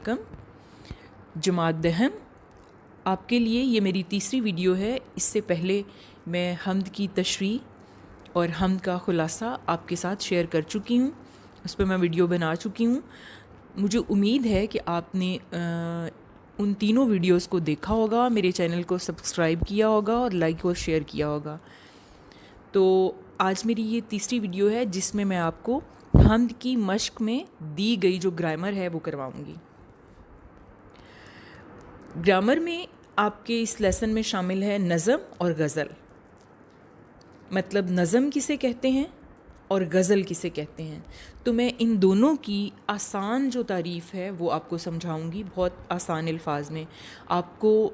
علیکم. جماعت دہن، آپ کے لیے یہ میری تیسری ویڈیو ہے. اس سے پہلے میں حمد کی تشریح اور حمد کا خلاصہ آپ کے ساتھ شیئر کر چکی ہوں. اس پہ میں ویڈیو بنا چکی ہوں. مجھے امید ہے کہ آپ نے ان تینوں ویڈیوز کو دیکھا ہوگا، میرے چینل کو سبسکرائب کیا ہوگا اور لائک اور شیئر کیا ہوگا. تو آج میری یہ تیسری ویڈیو ہے جس میں آپ کو حمد کی مشق میں دی گئی جو گرامر ہے وہ کرواؤں گی. گرامر میں آپ کے اس لیسن میں شامل ہے نظم اور غزل. مطلب نظم کسے کہتے ہیں اور غزل کسے کہتے ہیں. تو میں ان دونوں کی آسان جو تعریف ہے وہ آپ کو سمجھاؤں گی، بہت آسان الفاظ میں آپ کو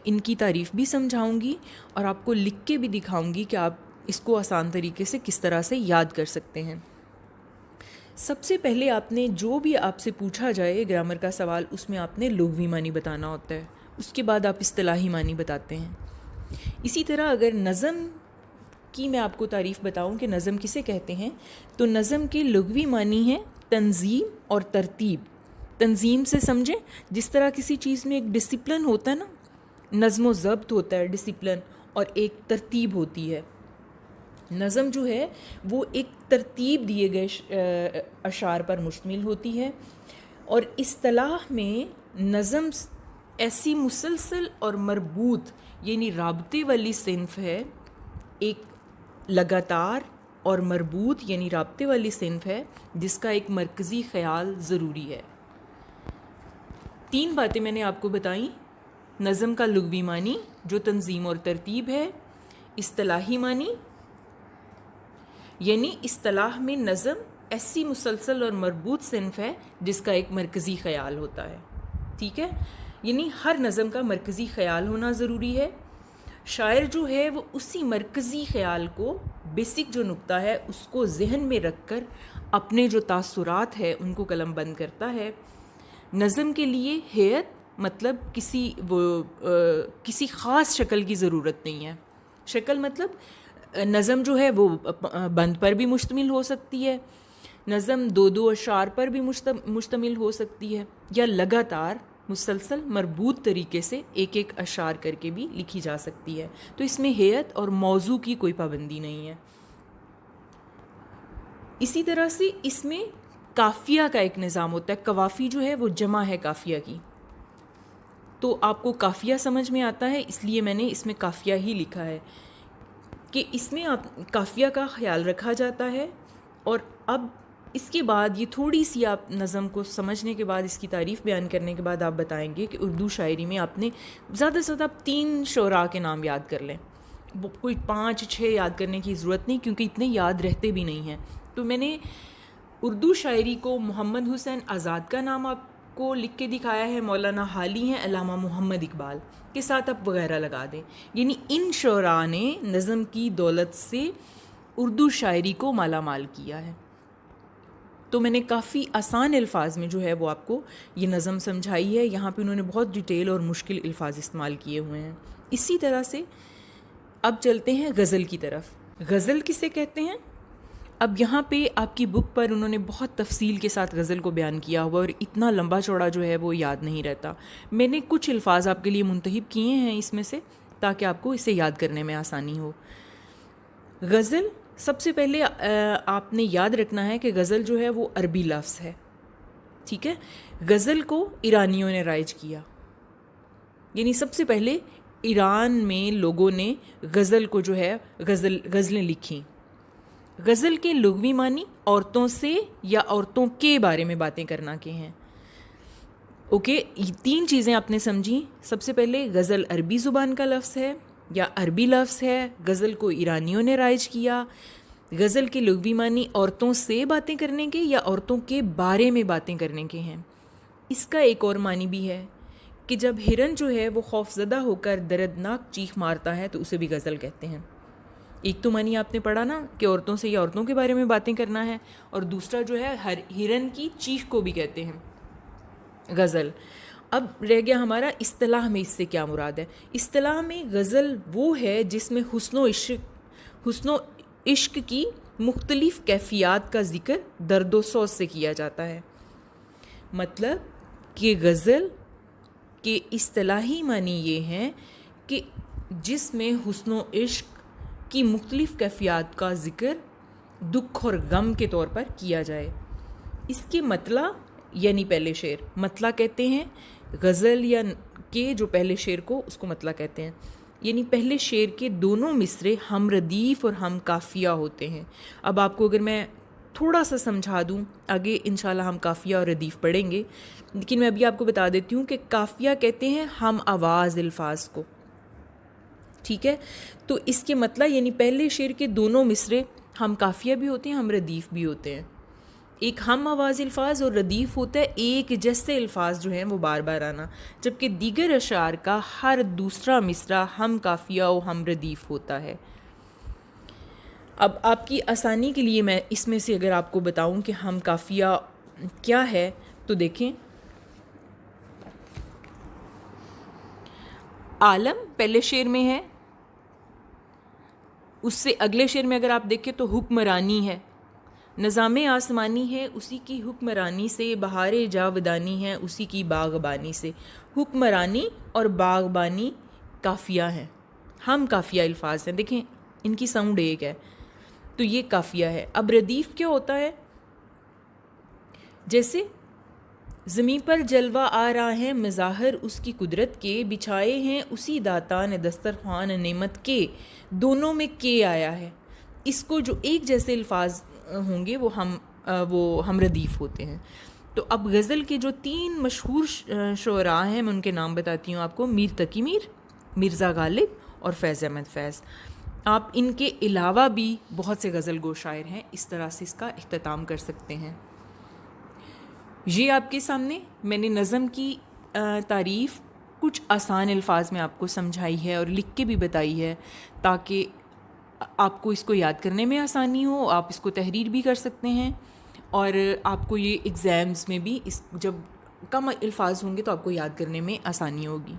ان کی تعریف بھی سمجھاؤں گی اور آپ کو لکھ کے بھی دکھاؤں گی کہ آپ اس کو آسان طریقے سے کس طرح سے یاد کر سکتے ہیں. سب سے پہلے آپ نے جو بھی آپ سے پوچھا جائے گرامر کا سوال، اس میں آپ نے لغوی معنی بتانا ہوتا ہے. اس کے بعد آپ اصطلاحی معنی بتاتے ہیں. اسی طرح اگر نظم کی میں آپ کو تعریف بتاؤں کہ نظم کسے کہتے ہیں، تو نظم کے لغوی معنی ہیں تنظیم اور ترتیب. تنظیم سے سمجھیں جس طرح کسی چیز میں ایک ڈسپلن ہوتا ہے نا، نظم و ضبط ہوتا ہے، ڈسپلن، اور ایک ترتیب ہوتی ہے. نظم جو ہے وہ ایک ترتیب دیے گئے اشعار پر مشتمل ہوتی ہے. اور اصطلاح میں نظم ایسی مسلسل اور مربوط یعنی رابطے والی صنف ہے. ایک لگاتار اور مربوط یعنی رابطے والی صنف ہے جس کا ایک مرکزی خیال ضروری ہے. 3 باتیں میں نے آپ کو بتائیں: نظم کا لغوی معنی جو تنظیم اور ترتیب ہے، اصطلاحی معنی یعنی اصطلاح میں نظم ایسی مسلسل اور مربوط صنف ہے جس کا ایک مرکزی خیال ہوتا ہے. ٹھیک ہے، یعنی ہر نظم کا مرکزی خیال ہونا ضروری ہے. شاعر جو ہے وہ اسی مرکزی خیال کو، بیسک جو نقطہ ہے اس کو ذہن میں رکھ کر اپنے جو تاثرات ہے ان کو قلم بند کرتا ہے. نظم کے لیے ہیئت مطلب کسی خاص شکل کی ضرورت نہیں ہے. شکل مطلب نظم جو ہے وہ بند پر بھی مشتمل ہو سکتی ہے، نظم 2 اشعار پر بھی مشتمل ہو سکتی ہے، یا لگاتار مسلسل مربوط طریقے سے ایک اشعار کر کے بھی لکھی جا سکتی ہے. تو اس میں ہیئت اور موضوع کی کوئی پابندی نہیں ہے. اسی طرح سے اس میں قافیہ کا ایک نظام ہوتا ہے. قوافی جو ہے وہ جمع ہے قافیہ کی. تو آپ کو قافیہ سمجھ میں آتا ہے، اس لیے میں نے اس میں قافیہ ہی لکھا ہے کہ اس میں آپ قافیہ کا خیال رکھا جاتا ہے. اور اب اس کے بعد یہ تھوڑی سی آپ نظم کو سمجھنے کے بعد، اس کی تعریف بیان کرنے کے بعد آپ بتائیں گے کہ اردو شاعری میں آپ نے زیادہ سے زیادہ 3 شعراء کے نام یاد کر لیں. کوئی 5-6 یاد کرنے کی ضرورت نہیں کیونکہ اتنے یاد رہتے بھی نہیں ہیں. تو میں نے اردو شاعری کو محمد حسین آزاد کا نام آپ کو لکھ کے دکھایا ہے، مولانا حالی ہیں، علامہ محمد اقبال کے ساتھ آپ وغیرہ لگا دیں. یعنی ان شعراء نے نظم کی دولت سے اردو شاعری کو مالا مال کیا ہے. تو میں نے کافی آسان الفاظ میں جو ہے وہ آپ کو یہ نظم سمجھائی ہے. یہاں پہ انہوں نے بہت ڈیٹیل اور مشکل الفاظ استعمال کیے ہوئے ہیں. اسی طرح سے اب چلتے ہیں غزل کی طرف. غزل کسے کہتے ہیں؟ اب یہاں پہ آپ کی بک پر انہوں نے بہت تفصیل کے ساتھ غزل کو بیان کیا ہوا اور اتنا لمبا چوڑا جو ہے وہ یاد نہیں رہتا. میں نے کچھ الفاظ آپ کے لیے منتخب کیے ہیں اس میں سے تاکہ آپ کو اسے یاد کرنے میں آسانی ہو. غزل سب سے پہلے آپ نے یاد رکھنا ہے کہ غزل جو ہے وہ عربی لفظ ہے. ٹھیک ہے، غزل کو ایرانیوں نے رائج کیا. یعنی سب سے پہلے ایران میں لوگوں نے غزل کو جو ہے غزلیں لکھیں. غزل کے لغوی معنی عورتوں سے یا عورتوں کے بارے میں باتیں کرنا کے ہیں. اوکے، 3 چیزیں آپ نے سمجھی. سب سے پہلے غزل عربی زبان کا لفظ ہے یا عربی لفظ ہے، غزل کو ایرانیوں نے رائج کیا. غزل کے لغوی معنی عورتوں سے باتیں کرنے کے یا عورتوں کے بارے میں باتیں کرنے کے ہیں. اس کا ایک اور معنی بھی ہے کہ جب ہرن جو ہے وہ خوف زدہ ہو کر دردناک چیخ مارتا ہے تو اسے بھی غزل کہتے ہیں. ایک تو معنی آپ نے پڑھا نا کہ عورتوں سے یا عورتوں کے بارے میں باتیں کرنا ہے، اور دوسرا جو ہے ہر ہرن کی چیخ کو بھی کہتے ہیں غزل. اب رہ گیا ہمارا اصطلاح میں اس سے کیا مراد ہے. اصطلاح میں غزل وہ ہے جس میں حسن و عشق کی مختلف کیفیات کا ذکر درد و سوز سے کیا جاتا ہے. مطلب کہ غزل کے اصطلاحی معنی یہ ہیں کہ جس میں حسن و عشق کی مختلف کیفیات کا ذکر دکھ اور غم کے طور پر کیا جائے. اس کے مطلع یعنی پہلے شعر مطلع کہتے ہیں. غزل یا کے جو پہلے شعر کو اس کو مطلع کہتے ہیں. یعنی پہلے شعر کے دونوں مصرے ہم ردیف اور ہم قافیہ ہوتے ہیں. اب آپ کو اگر میں تھوڑا سا سمجھا دوں, آگے انشاءاللہ ہم قافیہ اور ردیف پڑھیں گے, لیکن میں ابھی آپ کو بتا دیتی ہوں کہ قافیہ کہتے ہیں ہم آواز الفاظ کو. ٹھیک ہے, تو اس کے مطلع یعنی پہلے شعر کے دونوں مصرے ہم قافیہ بھی ہوتے ہیں, ہم ردیف بھی ہوتے ہیں. ایک ہم آواز الفاظ اور ردیف ہوتا ہے ایک جیسے الفاظ جو ہیں وہ بار بار آنا, جبکہ دیگر اشعار کا ہر دوسرا مصرع ہم قافیہ و ہم ردیف ہوتا ہے. اب آپ کی آسانی کے لیے میں اس میں سے اگر آپ کو بتاؤں کہ ہم قافیہ کیا ہے تو دیکھیں, عالم پہلے شعر میں ہے, اس سے اگلے شعر میں اگر آپ دیکھیں تو حکمرانی ہے, نظام آسمانی ہے اسی کی حکمرانی سے, بہار جاودانی ہے اسی کی باغبانی سے. حکمرانی اور باغبانی قافیہ ہیں, ہم قافیہ الفاظ ہیں. دیکھیں ان کی ساؤنڈ ایک ہے, تو یہ قافیہ ہے. اب ردیف کیا ہوتا ہے؟ جیسے زمیں پر جلوہ آ رہا ہے مظاہر اس کی قدرت کے, بچھائے ہیں اسی داتا نے دسترخوان نعمت کے. دونوں میں کے آیا ہے, اس کو جو ایک جیسے الفاظ ہوں گے وہ ہم ردیف ہوتے ہیں. تو اب غزل کے جو 3 مشہور شعراء ہیں میں ان کے نام بتاتی ہوں آپ کو, میر تقی میر, مرزا غالب اور فیض احمد فیض. آپ ان کے علاوہ بھی بہت سے غزل گو شاعر ہیں, اس طرح سے اس کا اختتام کر سکتے ہیں. یہ آپ کے سامنے میں نے نظم کی تعریف کچھ آسان الفاظ میں آپ کو سمجھائی ہے اور لکھ کے بھی بتائی ہے, تاکہ آپ کو اس کو یاد کرنے میں آسانی ہو. آپ اس کو تحریر بھی کر سکتے ہیں, اور آپ کو یہ ایگزامز میں بھی جب کم الفاظ ہوں گے تو آپ کو یاد کرنے میں آسانی ہوگی.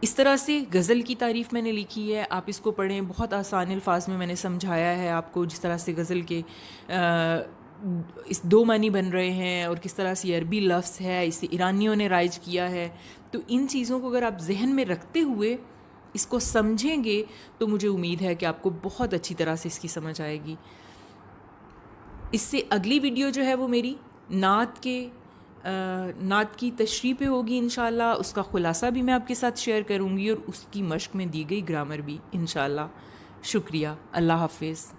اس طرح سے غزل کی تعریف میں نے لکھی ہے, آپ اس کو پڑھیں. بہت آسان الفاظ میں نے سمجھایا ہے آپ کو, جس طرح سے غزل کے اس 2 معنی بن رہے ہیں, اور کس طرح سے عربی لفظ ہے اسے ایرانیوں نے رائج کیا ہے. تو ان چیزوں کو اگر آپ ذہن میں رکھتے ہوئے اس کو سمجھیں گے تو مجھے امید ہے کہ آپ کو بہت اچھی طرح سے اس کی سمجھ آئے گی. اس سے اگلی ویڈیو جو ہے وہ میری نعت کی تشریح پہ ہوگی انشاءاللہ. اس کا خلاصہ بھی میں آپ کے ساتھ شیئر کروں گی, اور اس کی مشق میں دی گئی گرامر بھی انشاءاللہ. شکریہ. اللہ حافظ.